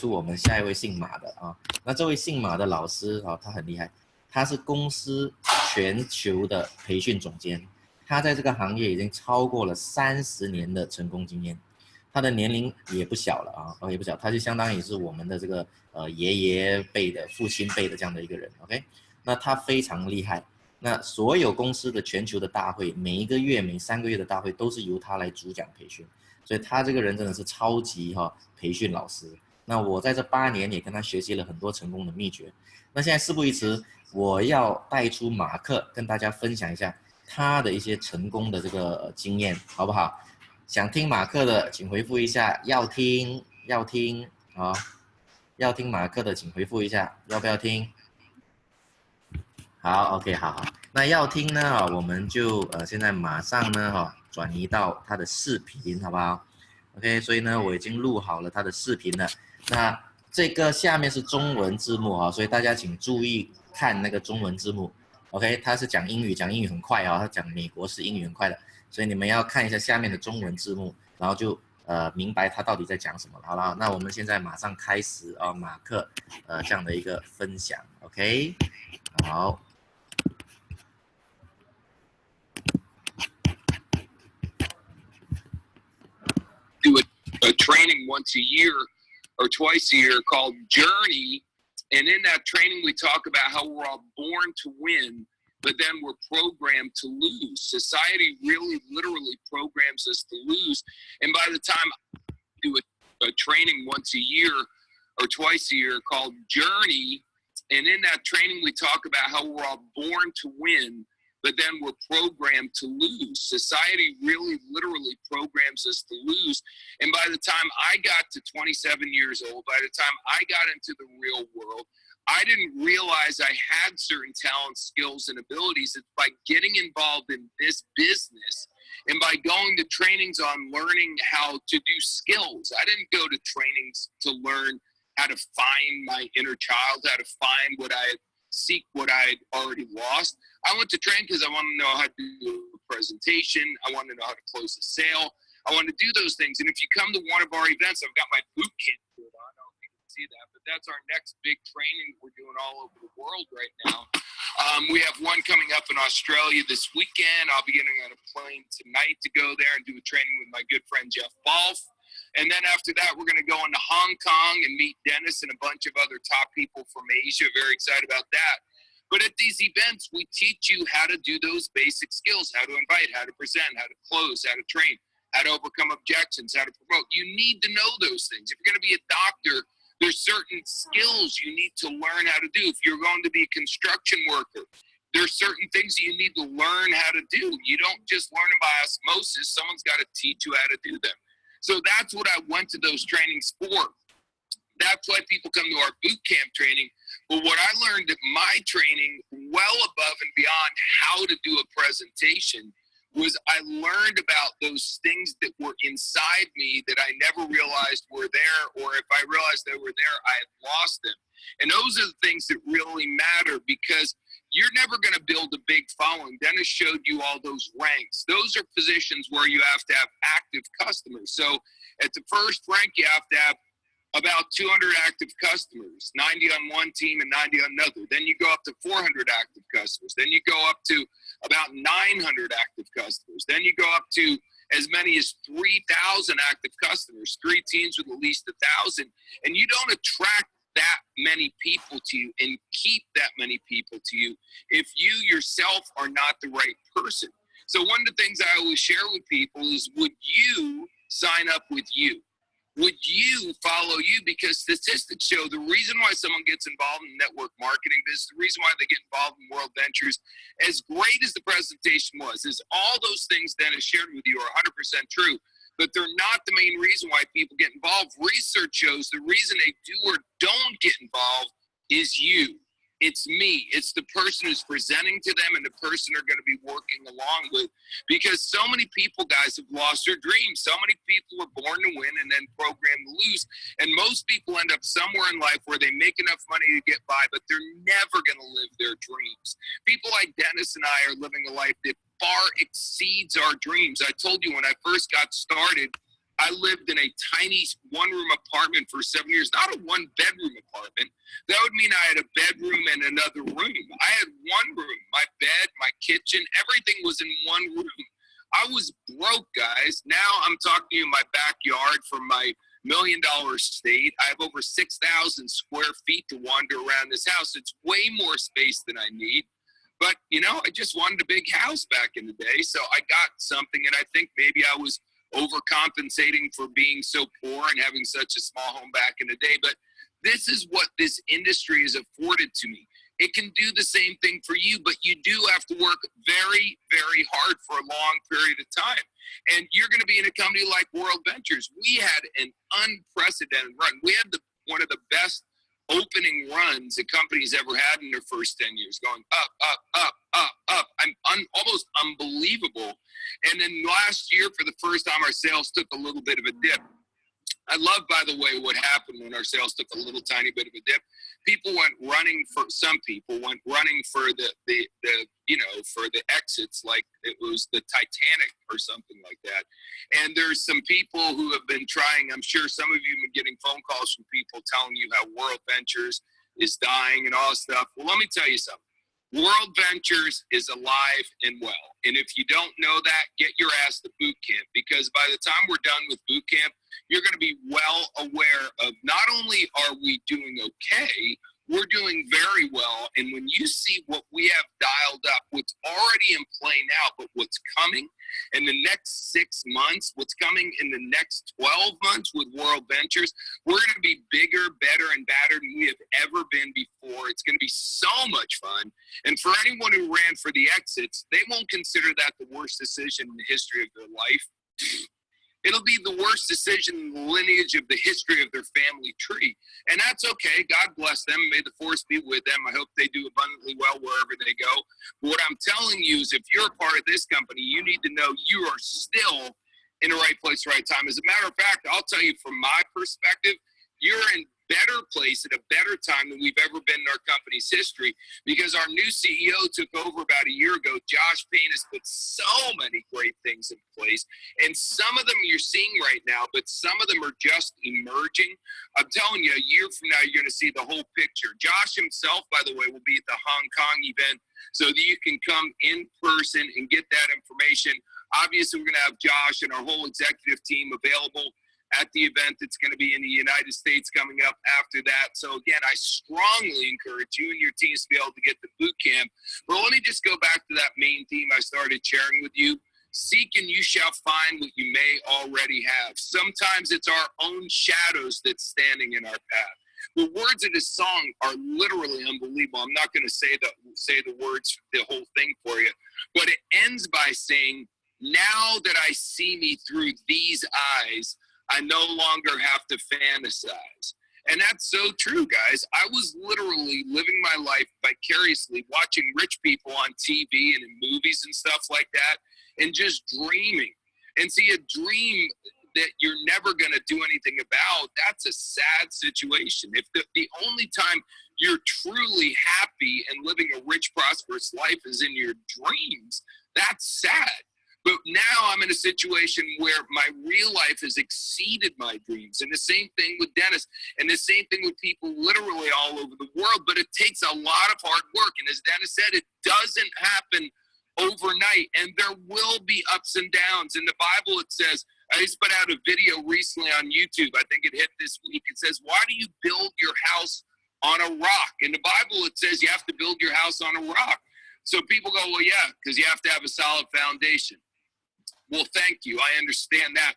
出我们下一位姓马的啊。那这位姓马的老师啊，他很厉害，他是公司全球的培训总监，他在这个行业已经超过了30年的成功经验。他的年龄也不小了啊，也不小，他就相当于是我们的这个爷爷辈的、父亲辈的这样的一个人 ，OK？ 那他非常厉害。那所有公司的全球的大会，每一个月、每3个月的大会都是由他来主讲培训，所以他这个人真的是超级培训老师。那我在这8年也跟他学习了很多成功的秘诀。那现在事不宜迟，我要带出马克跟大家分享一下他的一些成功的这个经验，好不好？想听马克的，请回复一下要听啊，要听马克的，请回复一下要不要听。好 ，OK， 好，那要听呢我们就现在马上呢转移到他的视频，好不好 ？OK， 所以呢我已经录好了他的视频了。那这个下面是中文字幕啊，所以大家请注意看那个中文字幕。OK， 他是讲英语很快啊，他讲美国式英语很快的，所以你们要看一下下面的中文字幕，然后就明白他到底在讲什么了。好了，那我们现在马上开始啊，马克这样的一个分享 ，OK， 好。Do a training once a year or twice a year called Journey, and in that training we talk about how we're all born to win, but then we're programmed to lose. Society really literally programs us to lose, and by the time I do a training once a year or twice a year called Journey, and in that training we talk about how we're all born to win, but then we're programmed to lose. Society really literally programs us to lose. And by the time I got to 27 years old, by the time I got into the real world, I didn't realize I had certain talents, skills, and abilities. It's by getting involved in this business and by going to trainings on learning how to do skills. I didn't go to trainings to learn how to find my inner child, how to find what I seek what I had already lost. I went to train because I want to know how to do a presentation. I want to know how to close a sale. I want to do those things. And if you come to one of our events, I've got my boot camp shirt on. I don't know if you can see that, but that's our next big training we're doing all over the world right now. We have one coming up in Australia this weekend. I'll be getting on a plane tonight to go there and do a training with my good friend Jeff Balf. And then after that, we're going to go into Hong Kong and meet Dennis and a bunch of other top people from Asia. Very excited about that. But at these events, we teach you how to do those basic skills, how to invite, how to present, how to close, how to train, how to overcome objections, how to promote. You need to know those things. If you're going to be a doctor, there's certain skills you need to learn how to do. If you're going to be a construction worker, there's certain things you need to learn how to do. You don't just learn them by osmosis. Someone's got to teach you how to do them. So that's what I went to those trainings for. That's why people come to our boot camp training. But what I learned at my training, well above and beyond how to do a presentation, was I learned about those things that were inside me that I never realized were there, or if I realized they were there, I had lost them. And those are the things that really matter, because you're never going to build a big following. Dennis showed you all those ranks. Those are positions where you have to have active customers. So at the first rank, you have to have about 200 active customers, 90 on one team and 90 on another. Then you go up to 400 active customers. Then you go up to about 900 active customers. Then you go up to as many as 3,000 active customers, 3 teams with at least 1,000. And you don't attract that many people to you and keep that many people to you if you yourself are not the right person. So one of the things I always share with people is, would you sign up with you? Would you follow you? Because statistics show the reason why someone gets involved in network marketing business, the reason why they get involved in Worldventures, as great as the presentation was, is all those things Dennis shared with you are 100% true, but they're not the main reason why people get involved. Research shows the reason they do or don't get involved is you. It's me. It's the person who's presenting to them and the person they're going to be working along with. Because so many people, guys, have lost their dreams. So many people are born to win and then programmed to lose. And most people end up somewhere in life where they make enough money to get by, but they're never going to live their dreams. People like Dennis and I are living a life that far exceeds our dreams. I told you when I first got started, I lived in a tiny one-room apartment for 7 years, not a one-bedroom apartment. That would mean I had a bedroom and another room. I had one room, my bed, my kitchen, everything was in one room. I was broke, guys. Now I'm talking to you in my backyard from my $1 million estate. I have over 6,000 square feet to wander around this house. It's way more space than I need. But, you know, I just wanted a big house back in the day. So I got something, and I think maybe I was overcompensating for being so poor and having such a small home back in the day. But this is what this industry has afforded to me. It can do the same thing for you, but you do have to work very, very hard for a long period of time. And you're going to be in a company like Worldventures. We had an unprecedented run. We had one of the best opening runs a company's ever had in their first 10 years, going up, up, up, up, up. Almost unbelievable. And then last year, for the first time, our sales took a little bit of a dip. I love, by the way, what happened when our sales took a little tiny bit of a dip. Some people went running for the for the exits, like it was the Titanic or something like that. And there's some people who have been trying. I'm sure some of you have been getting phone calls from people telling you how Worldventures is dying and all this stuff. Well, let me tell you something. Worldventures is alive and well. And if you don't know that, get your ass to boot camp, because by the time we're done with boot camp, you're going to be well aware of not only are we doing okay, we're doing very well. And when you see what we have dialed up, what's already in play now, but what's coming in the next 6 months, what's coming in the next 12 months with Worldventures, we're going to be bigger, better, and badder than we have ever been before. It's going to be so much fun. And for anyone who ran for the exits, they won't consider that the worst decision in the history of their life. It'll be the worst decision in the lineage of the history of their family tree. And that's okay. God bless them. May the force be with them. I hope they do abundantly well wherever they go. But what I'm telling you is, if you're a part of this company, you need to know you are still in the right place, right time. As a matter of fact, I'll tell you from my perspective, you're in better place at a better time than we've ever been in our company's history, because our new CEO took over about a year ago. Josh Payne has put so many great things in place, and some of them you're seeing right now, but some of them are just emerging. I'm telling you, a year from now, you're going to see the whole picture. Josh himself, by the way, will be at the Hong Kong event so that you can come in person and get that information. Obviously, we're going to have Josh and our whole executive team available at the event that's going to be in the United States coming up after that. So again, I strongly encourage you and your teams to be able to get the boot camp. But let me just go back to that main theme I started sharing with you. Seek and you shall find what you may already have. Sometimes it's our own shadows that's standing in our path. The words of this song are literally unbelievable. I'm not going to say the words, the whole thing for you, but it ends by saying, now that I see me through these eyes, I no longer have to fantasize. And that's so true, guys. I was literally living my life vicariously, watching rich people on TV and in movies and stuff like that, and just dreaming. And see, a dream that you're never going to do anything about, that's a sad situation. If the only time you're truly happy and living a rich, prosperous life is in your dreams, that's sad. But now I'm in a situation where my real life has exceeded my dreams. And the same thing with Dennis, and the same thing with people literally all over the world. But it takes a lot of hard work. And as Dennis said, it doesn't happen overnight. And there will be ups and downs. In the Bible, it says, I just put out a video recently on YouTube. I think it hit this week. It says, why do you build your house on a rock? In the Bible, it says you have to build your house on a rock. So people go, well, yeah, because you have to have a solid foundation. Well, thank you. I understand that.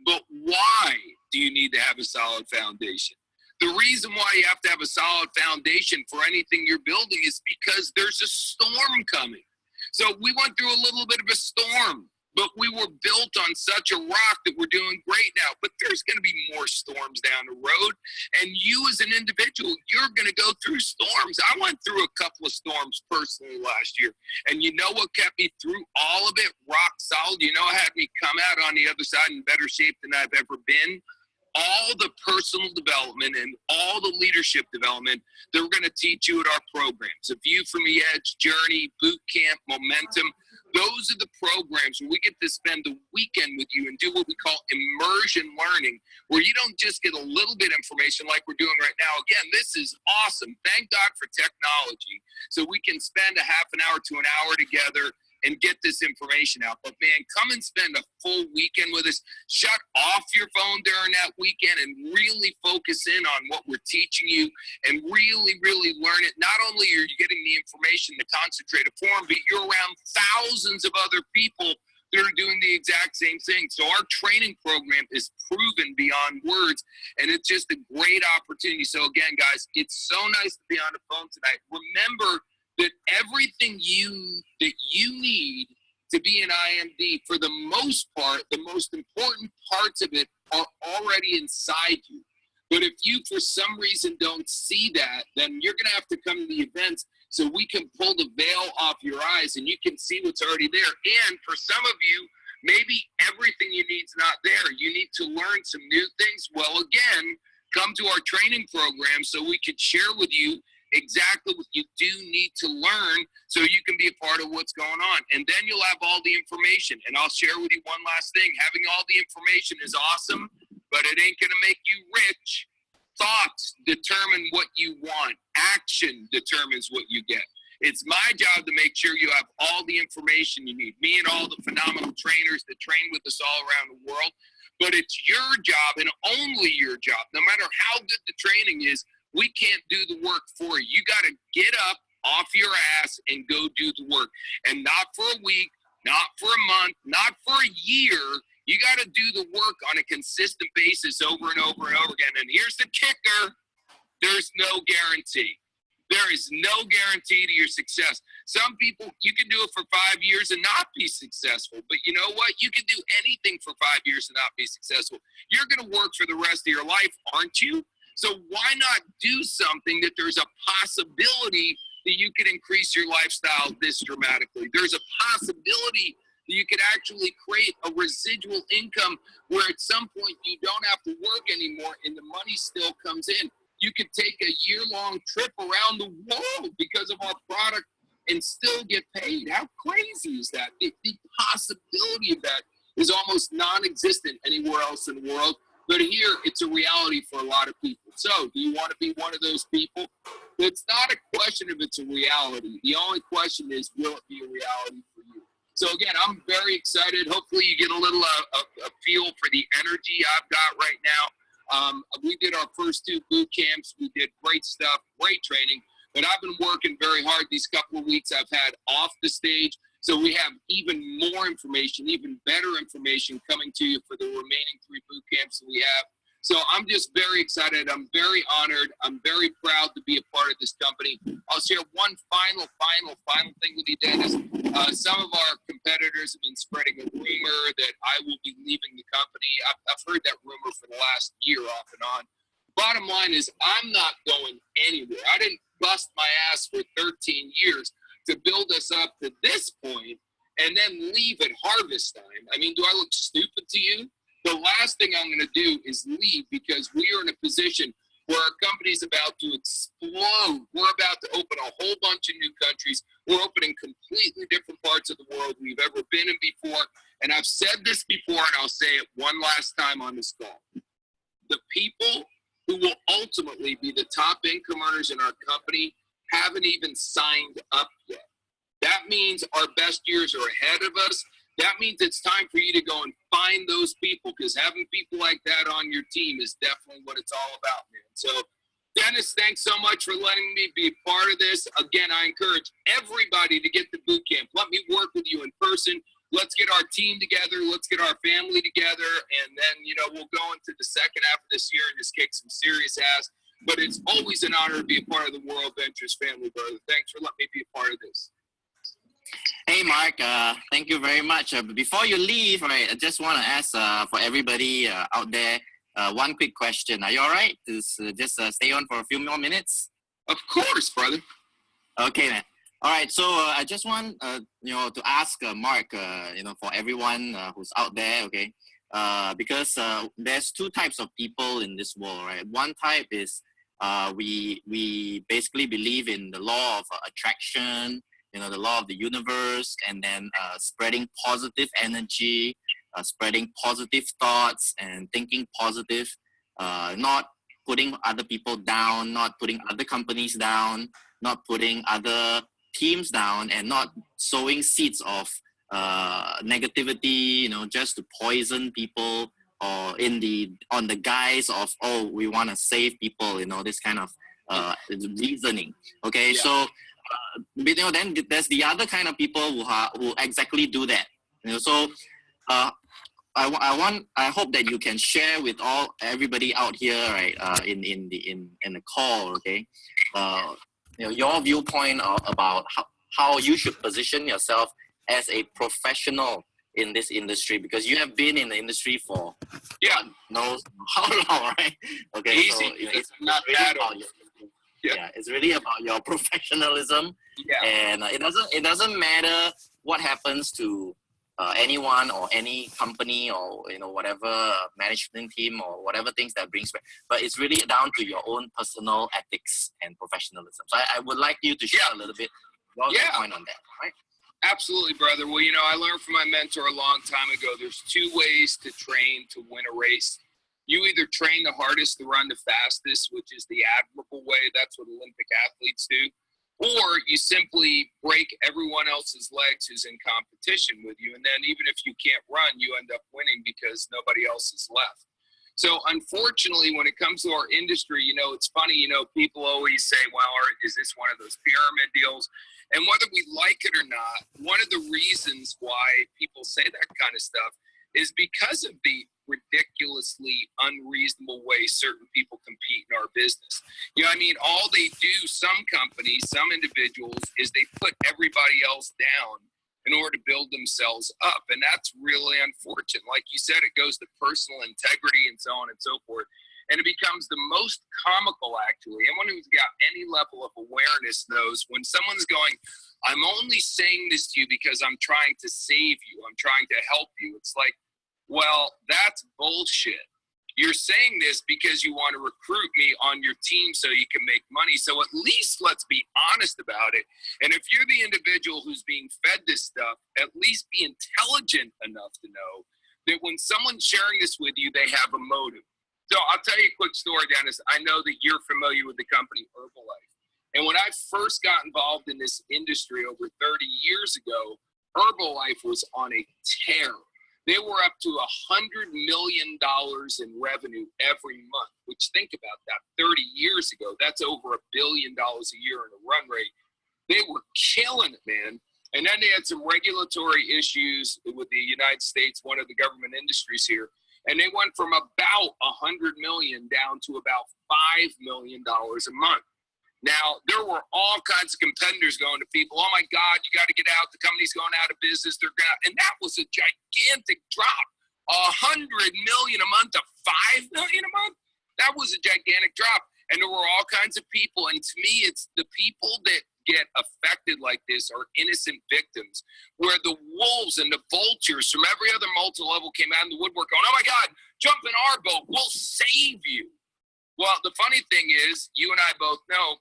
But why do you need to have a solid foundation? The reason why you have to have a solid foundation for anything you're building is because there's a storm coming. So we went through a little bit of a storm, but we were built on such a rock that we're doing great now. But there's going to be more storms down the road. And you as an individual, you're going to go through storms. I went through a couple of storms personally last year. And you know what kept me through all of it rock solid? You know, it had me come out on the other side in better shape than I've ever been. All the personal development and all the leadership development that we're going to teach you at our programs. A View from the Edge, Journey, Boot Camp, Momentum. Those are the programs where we get to spend the weekend with you and do what we call immersion learning, where you don't just get a little bit of information like we're doing right now. Again, this is awesome. Thank God for technology. So we can spend a half an hour to an hour together and get this information out. But man, come and spend a full weekend with us. Shut off your phone during that weekend and really focus in on what we're teaching you and really, really learn it. Not only are you getting the information in the concentrated form, but you're around thousands of other people that are doing the exact same thing. So our training program is proven beyond words, and it's just a great opportunity. So again, guys, it's so nice to be on the phone tonight. Remember that everything that you need to be an IMD, for the most part, the most important parts of it are already inside you. But if you, for some reason, don't see that, then you're going to have to come to the events so we can pull the veil off your eyes and you can see what's already there. And for some of you, maybe everything you need is not there. You need to learn some new things. Well, again, come to our training program so we can share with you exactly what you do need to learn so you can be a part of what's going on. And then you'll have all the information. And I'll share with you one last thing. Having all the information is awesome, but it ain't going to make you rich. Thoughts determine what you want. Action determines what you get. It's my job to make sure you have all the information you need. Me and all the phenomenal trainers that train with us all around the world. But it's your job and only your job. No matter how good the training is, we can't do the work for you. You got to get up off your ass and go do the work. And not for a week, not for a month, not for a year. You got to do the work on a consistent basis over and over and over again. And here's the kicker. There's no guarantee. There is no guarantee to your success. Some people, you can do it for 5 years and not be successful. But you know what? You can do anything for 5 years and not be successful. You're going to work for the rest of your life, aren't you? So why not do something that there's a possibility that you can increase your lifestyle this dramatically? There's a possibility that you could actually create a residual income where at some point you don't have to work anymore and the money still comes in. You could take a year-long trip around the world because of our product and still get paid. How crazy is that? The possibility of that is almost non-existent anywhere else in the world. But here, it's a reality for a lot of people. So, do you want to be one of those people? It's not a question if it's a reality. The only question is, will it be a reality for you? So, again, I'm very excited. Hopefully, you get a little a feel for the energy I've got right now. We did our first 2 boot camps. We did great stuff, great training. But I've been working very hard these couple of weeks I've had off the stage. So we have even more information, even better information coming to you for the remaining 3 boot camps that we have. So I'm just very excited. I'm very honored. I'm very proud to be a part of this company. I'll share one final thing with you, Dennis. Some of our competitors have been spreading a rumor that I will be leaving the company. I've heard that rumor for the last year off and on. Bottom line is I'm not going anywhere. I didn't bust my ass for 13 years to build us up to this point and then leave at harvest time. I mean, do I look stupid to you? The last thing I'm going to do is leave because we are in a position where our company's about to explode. We're about to open a whole bunch of new countries. We're opening completely different parts of the world we've ever been in before. And I've said this before, and I'll say it one last time on this call. The people who will ultimately be the top income earners in our company haven't even signed up yet. That means our best years are ahead of us. That means it's time for you to go and find those people, because having people like that on your team is definitely what it's all about, man. So, Dennis, thanks so much for letting me be a part of this. Again, I encourage everybody to get to boot camp. Let me work with you in person. Let's get our team together. Let's get our family together. And then, we'll go into the second half of this year and just kick some serious ass. But it's always an honor to be a part of the Worldventures family, brother. Thanks for letting me be a part of this. Hey, Mark, thank you very much. Before you leave, right, I just want to ask for everybody out there one quick question. Are you all right? Just stay on for a few more minutes? Of course, brother. Okay, man. All right, so I just want to ask Mark, for everyone who's out there, okay, because there's 2 types of people in this world, right? One type is we basically believe in the law of attraction. the law of the universe, and then spreading positive energy, spreading positive thoughts, and thinking positive, not putting other people down, not putting other companies down, not putting other teams down, and not sowing seeds of negativity, just to poison people, or on the guise of, oh, we want to save people, this kind of reasoning. Okay, yeah. So then there's the other kind of people who exactly do that. So I hope that you can share with everybody out here, right, in the call, okay, your viewpoint about how you should position yourself as a professional in this industry, because you have been in the industry for knows how long, right? Okay, easy. So it's not really about it's really about your professionalism, and it doesn't matter what happens to anyone or any company or whatever management team or whatever things that brings back, but it's really down to your own personal ethics and professionalism. So I would like you to share a little bit your point on that, right? Absolutely, brother. Well, I learned from my mentor a long time ago, there's two ways to train to win a race. You either train the hardest to run the fastest, which is the admirable way. That's what Olympic athletes do. Or you simply break everyone else's legs who's in competition with you. And then even if you can't run, you end up winning because nobody else is left. So unfortunately, when it comes to our industry, it's funny, people always say, well, is this one of those pyramid deals? And whether we like it or not, one of the reasons why people say that kind of stuff is because of the ridiculously unreasonable way certain people compete in our business. All they do, some companies, some individuals, is they put everybody else down in order to build themselves up. And that's really unfortunate. Like you said, it goes to personal integrity and so on and so forth. And it becomes the most comical, actually. Anyone who's got any level of awareness knows when someone's going, I'm only saying this to you because I'm trying to save you. I'm trying to help you. It's like, well, that's bullshit. You're saying this because you want to recruit me on your team so you can make money. So at least let's be honest about it. And if you're the individual who's being fed this stuff, at least be intelligent enough to know that when someone's sharing this with you, they have a motive. So I'll tell you a quick story, Dennis. I know that you're familiar with the company Herbalife. And when I first got involved in this industry over 30 years ago, Herbalife was on a tear. They were up to $100 million in revenue every month, which think about that, 30 years ago, that's over $1 billion a year in a run rate. They were killing it, man. And then they had some regulatory issues with the United States, one of the government industries here. And they went from about 100 million down to about $5 million a month. Now, there were all kinds of competitors going to people, oh my God, you got to get out. The company's going out of business. And that was a gigantic drop. 100 million a month to 5 million a month. That was a gigantic drop. And there were all kinds of people. And to me, it's the people that get affected like this are innocent victims, where the wolves and the vultures from every other multi-level came out in the woodwork going, oh my God, jump in our boat. We'll save you. Well, the funny thing is, you and I both know,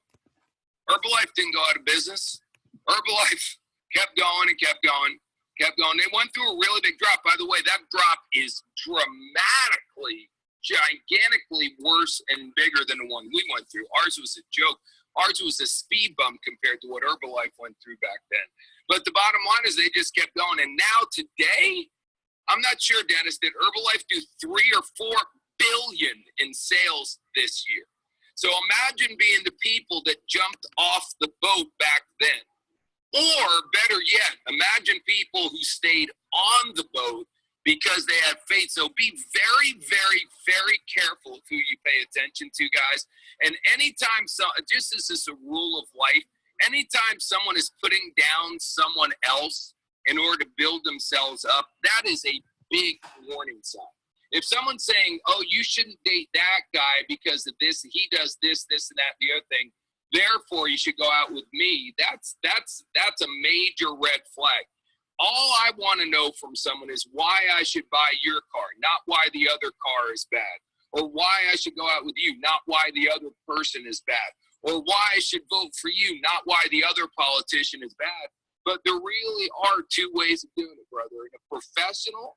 Herbalife didn't go out of business. Herbalife kept going and kept going, kept going. They went through a really big drop. By the way, that drop is dramatically, gigantically worse and bigger than the one we went through. Ours was a joke. Ours was a speed bump compared to what Herbalife went through back then. But the bottom line is they just kept going. And now today, I'm not sure, Dennis, did Herbalife do 3 or 4 billion in sales this year? So imagine being the people that jumped off the boat back then. Or better yet, imagine people who stayed on the boat because they had faith. So be very, very, very careful of who you pay attention to, guys. And anytime, just as is a rule of life, anytime someone is putting down someone else in order to build themselves up, that is a big warning sign. If someone's saying, oh, you shouldn't date that guy because of this, he does this, this, and that, and the other thing, therefore you should go out with me, that's a major red flag. All I want to know from someone is why I should buy your car, not why the other car is bad. Or why I should go out with you, not why the other person is bad. Or why I should vote for you, not why the other politician is bad. But there really are two ways of doing it, brother. In a professional,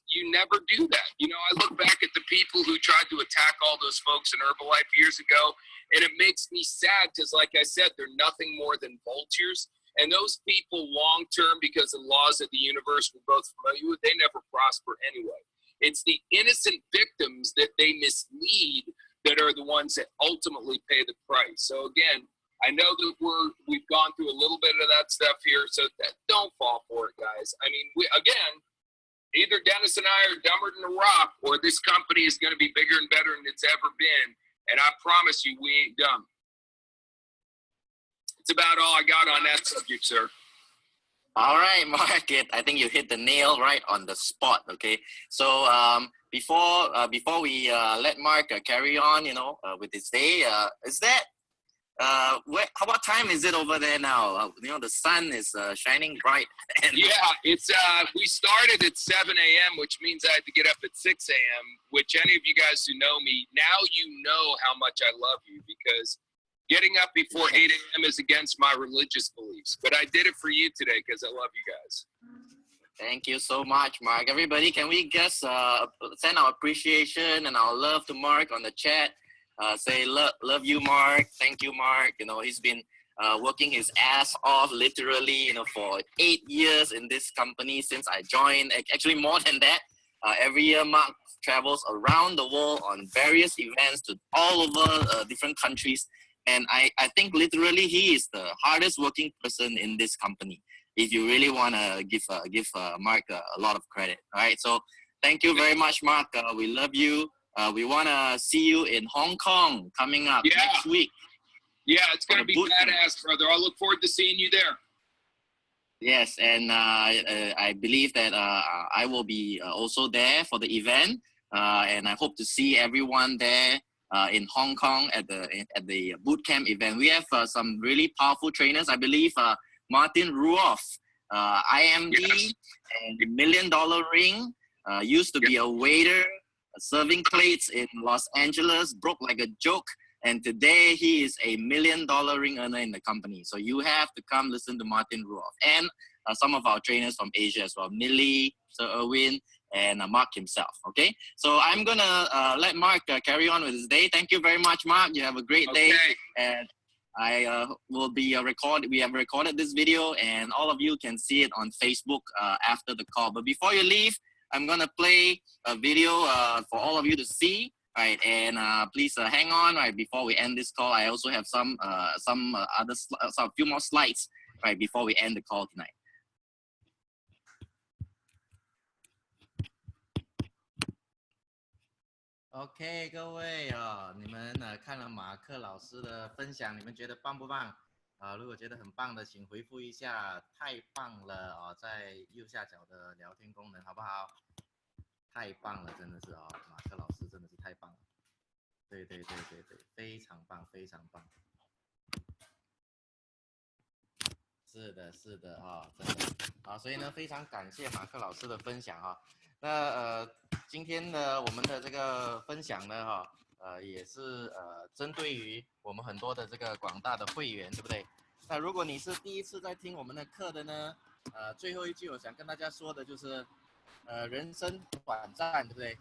you never do that. You know, I look back at the people who tried to attack all those folks in Herbalife years ago, and it makes me sad because, like I said, they're nothing more than vultures. And those people long-term, because of the laws of the universe we're both familiar with, they never prosper anyway. It's the innocent victims that they mislead that are the ones that ultimately pay the price. So again, I know that we've gone through a little bit of that stuff here, so don't fall for it, guys. I mean, either Dennis and I are dumber than a rock, or this company is going to be bigger and better than it's ever been. And I promise you, we ain't dumb. It's about all I got on that subject, sir. All right, Mark. I think you hit the nail right on the spot. Okay, so before we let Mark carry on, with his day, what time is it over there now? The sun is shining bright. Yeah, it's we started at 7 a.m., which means I had to get up at 6 a.m., which any of you guys who know me, now you know how much I love you, because getting up before 8 a.m. is against my religious beliefs. But I did it for you today because I love you guys. Thank you so much, Mark. Everybody, can we just send our appreciation and our love to Mark on the chat? Say love you, Mark. Thank you, Mark. He's been working his ass off literally, for 8 years in this company since I joined. Actually, more than that. Every year, Mark travels around the world on various events to all over different countries. And I think literally he is the hardest working person in this company, if you really want to give Mark a lot of credit. All right. So thank you very much, Mark. We love you. We want to see you in Hong Kong coming up next week. Yeah, it's going to be badass, brother. I look forward to seeing you there. Yes, and I believe that I will be also there for the event, and I hope to see everyone there in Hong Kong at the bootcamp event. We have some really powerful trainers. I believe Martin Ruoff, IMD, and $1 Million Ring, used to be a waiter serving plates in Los Angeles, broke like a joke, and today he is a $1 Million Ring earner in the company. So you have to come listen to Martin Ruoff and some of our trainers from Asia as well, Millie, Sir Erwin, and Mark himself. Okay, so I'm gonna let Mark carry on with his day. Thank you very much, Mark. You have a great day, and I will be we have recorded this video, and all of you can see it on Facebook after the call. But before you leave, I'm gonna play a video for all of you to see. Right, and please hang on. Right, before we end this call, I also have some few more slides. Right, before we end the call tonight. OK， 各位你们看了马克老师的分享，你们觉得棒不棒？如果觉得很棒的，请回复一下，太棒了在右下角的聊天功能，好不好？太棒了，真的是马克老师真的是太棒了，对，非常棒，非常棒。是的，真的所以呢，非常感谢马克老师的分享那今天呢，我们的这个分享呢也是针对于我们很多的这个广大的会员，对不对？那如果你是第一次在听我们的课的呢，最后一句我想跟大家说的就是，人生短暂，对不对？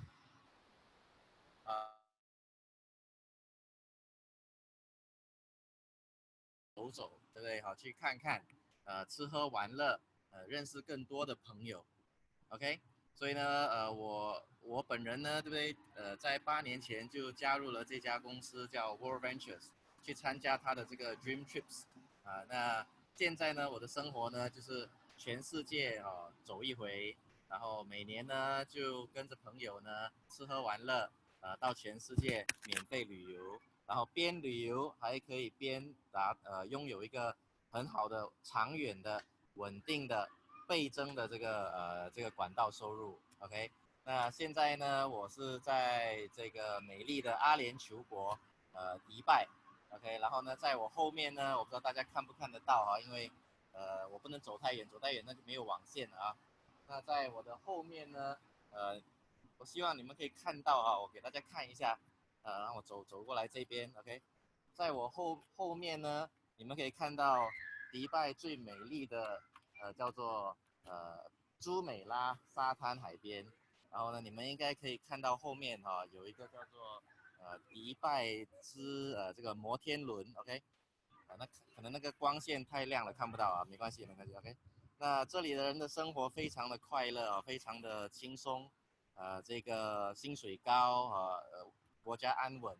走走，对不对？去看看，吃喝玩乐，认识更多的朋友 ，OK。所以呢，我本人呢，对不对？在8年前就加入了这家公司，叫 Worldventures， 去参加他的这个 Dream Trips。那现在呢，我的生活呢，就是全世界走一回，然后每年呢就跟着朋友呢吃喝玩乐，到全世界免费旅游，然后边旅游还可以边拥有一个很好的、长远的、稳定的。倍增的这个管道收入 ，OK。那现在呢，我是在这个美丽的阿联酋国，迪拜 ，OK。然后呢，在我后面呢，我不知道大家看不看得到因为我不能走太远，走太远那就没有网线了那在我的后面呢，我希望你们可以看到我给大家看一下，让我走过来这边 ，OK。在我后面呢，你们可以看到。迪拜最美丽的叫做朱美拉沙滩海边。然后呢，你们应该可以看到后面有一个叫做迪拜之这个摩天轮 ，OK， 那可能那个光线太亮了看不到啊，没关系没关系 ，OK。那这里的人的生活非常的快乐啊，非常的轻松，这个薪水高国家安稳，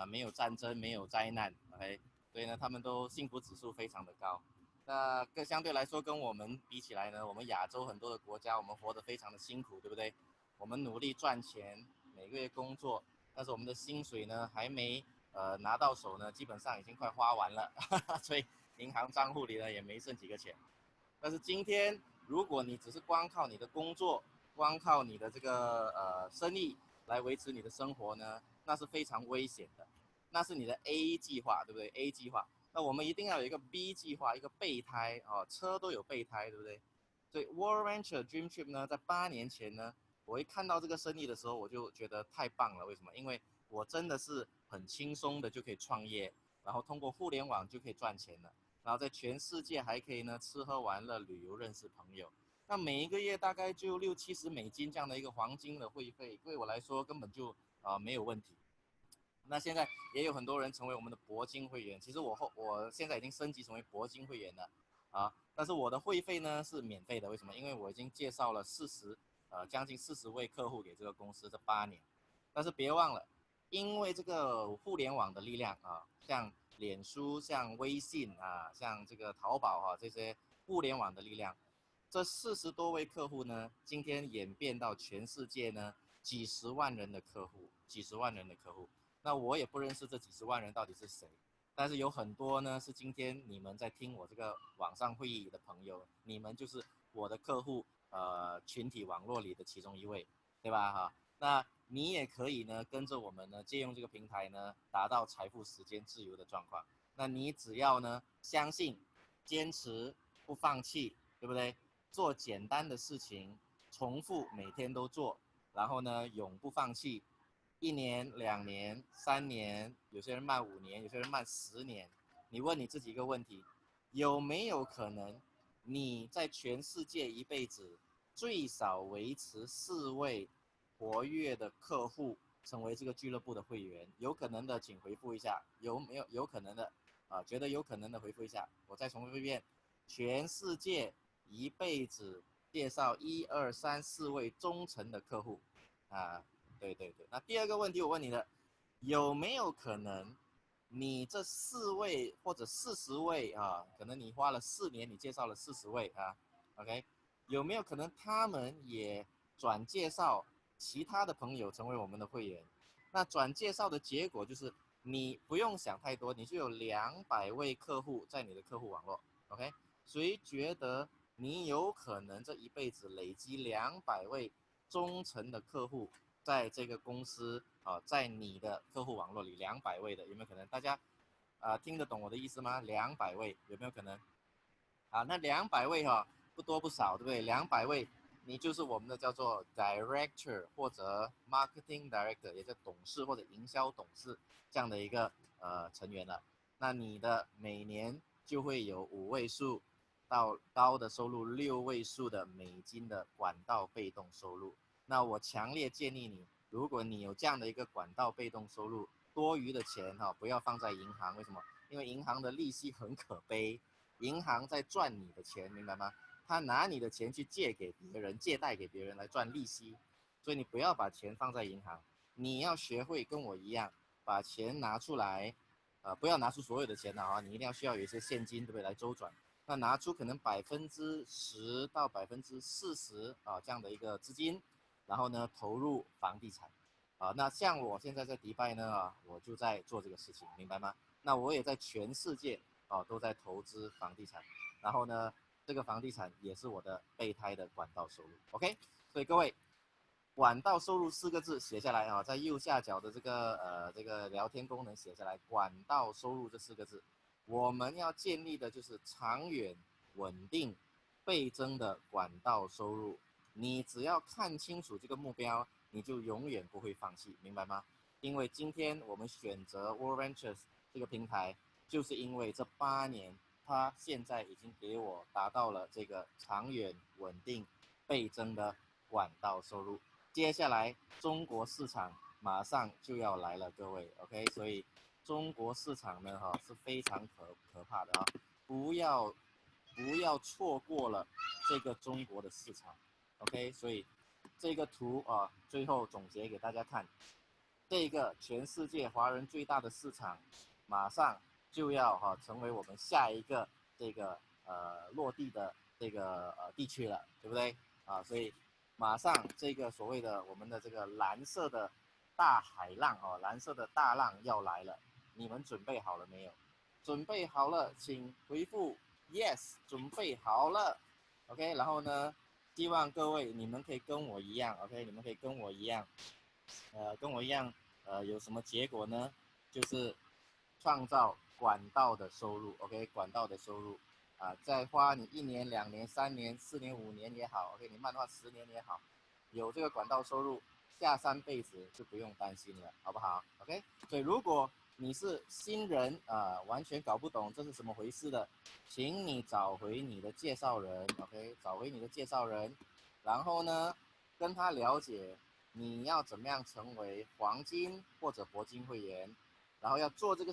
没有战争没有灾难 ，OK， 所以呢他们都幸福指数非常的高。那相对来说跟我们比起来呢，我们亚洲很多的国家我们活得非常的辛苦，对不对？我们努力赚钱，每个月工作，但是我们的薪水呢还没拿到手呢，基本上已经快花完了，所以银行账户里呢也没剩几个钱。但是今天，如果你只是光靠你的工作，光靠你的这个生意来维持你的生活呢，那是非常危险的。那是你的 A 计划，对不对 ？A 计划，那我们一定要有一个 B 计划，一个备胎车都有备胎，对不对？所以 Worldventures Dream Trip 呢，在8年前呢，我一看到这个生意的时候，我就觉得太棒了。为什么？因为我真的是很轻松的就可以创业，然后通过互联网就可以赚钱了。然后在全世界还可以呢吃喝玩乐旅游认识朋友，那每一个月大概就$60-70这样的一个黄金的会费，对我来说根本就没有问题。那现在也有很多人成为我们的铂金会员，其实我现在已经升级成为铂金会员了但是我的会费呢是免费的，为什么？因为我已经介绍了将近40位客户给这个公司这8年，但是别忘了。因为这个互联网的力量像脸书、像微信像这个淘宝这些互联网的力量，这40多位客户呢，今天演变到全世界呢几十万人的客户，那我也不认识这几十万人到底是谁，但是有很多呢是今天你们在听我这个网上会议的朋友，你们就是我的客户群体网络里的其中一位，对吧那你也可以呢跟着我们呢借用这个平台呢达到财富时间自由的状况。那你只要呢相信、坚持、不放弃，对不对？做简单的事情，重复每天都做，然后呢永不放弃，1年、2年、3年，有些人慢5年，有些人慢10年。你问你自己一个问题，有没有可能你在全世界一辈子最少维持4位活跃的客户成为这个俱乐部的会员？有可能的请回复一下，有可能的觉得有可能的回复一下。我再重复一遍，全世界一辈子介绍1、2、3、4位忠诚的客户对。那第二个问题我问你的，有没有可能你这4位或者40位可能你花了4年你介绍了40位OK， 有没有可能他们也转介绍其他的朋友成为我们的会员？那转介绍的结果就是你不用想太多，你就有200位客户在你的客户网络 OK。 谁觉得你有可能这一辈子累积200位忠诚的客户在这个公司在你的客户网络里200位的，有没有可能？大家听得懂我的意思吗？200位有没有可能？那200位不多不少，对不对？200位你就是我们的叫做 director 或者 marketing director， 也叫董事或者营销董事这样的一个成员了。那你的每年就会有5位数到高的收入6位数的美金的管道被动收入。那我强烈建议你，如果你有这样的一个管道被动收入，多余的钱不要放在银行，为什么？因为银行的利息很可悲，银行在赚你的钱，明白吗？他拿你的钱去借给别人，借贷给别人来赚利息，所以你不要把钱放在银行，你要学会跟我一样，把钱拿出来，不要拿出所有的钱你一定要需要有一些现金，对不对？来周转。那拿出可能10%到40%这样的一个资金，然后呢投入房地产那像我现在在迪拜呢我就在做这个事情，明白吗？那我也在全世界都在投资房地产，然后呢这个房地产也是我的备胎的管道收入 OK。 所以各位管道收入4个字写下来在右下角的这个聊天功能写下来，管道收入这4个字，我们要建立的就是长远稳定倍增的管道收入。你只要看清楚这个目标，你就永远不会放弃，明白吗？因为今天我们选择 Worldventures 这个平台，就是因为这8年它现在已经给我达到了这个长远稳定倍增的管道收入。接下来中国市场马上就要来了，各位 ，OK， 所以中国市场呢，是非常可怕的啊，不要错过了这个中国的市场 ，OK， 所以这个图啊，最后总结给大家看，这个全世界华人最大的市场，马上就要成为我们下一个这个落地的这个地区了，对不对啊？所以马上这个所谓的我们的这个蓝色的大海浪蓝色的大浪要来了，你们准备好了没有？准备好了，请回复 yes， 准备好了 ，OK， 然后呢，希望各位你们可以跟我一样 ，OK， 你们可以跟我一样，有什么结果呢？就是创造管道的收入 ，OK， 管道的收入再花你1年、2年、3年、4年、5年也好 ，OK， 你慢花10年也好，有这个管道收入，下3辈子就不用担心了，好不好 ？OK， 所以如果你是新人完全搞不懂这是怎么回事的，请你找回你的介绍人 ，OK， 找回你的介绍人，然后呢，跟他了解你要怎么样成为黄金或者铂金会员，然后要做这个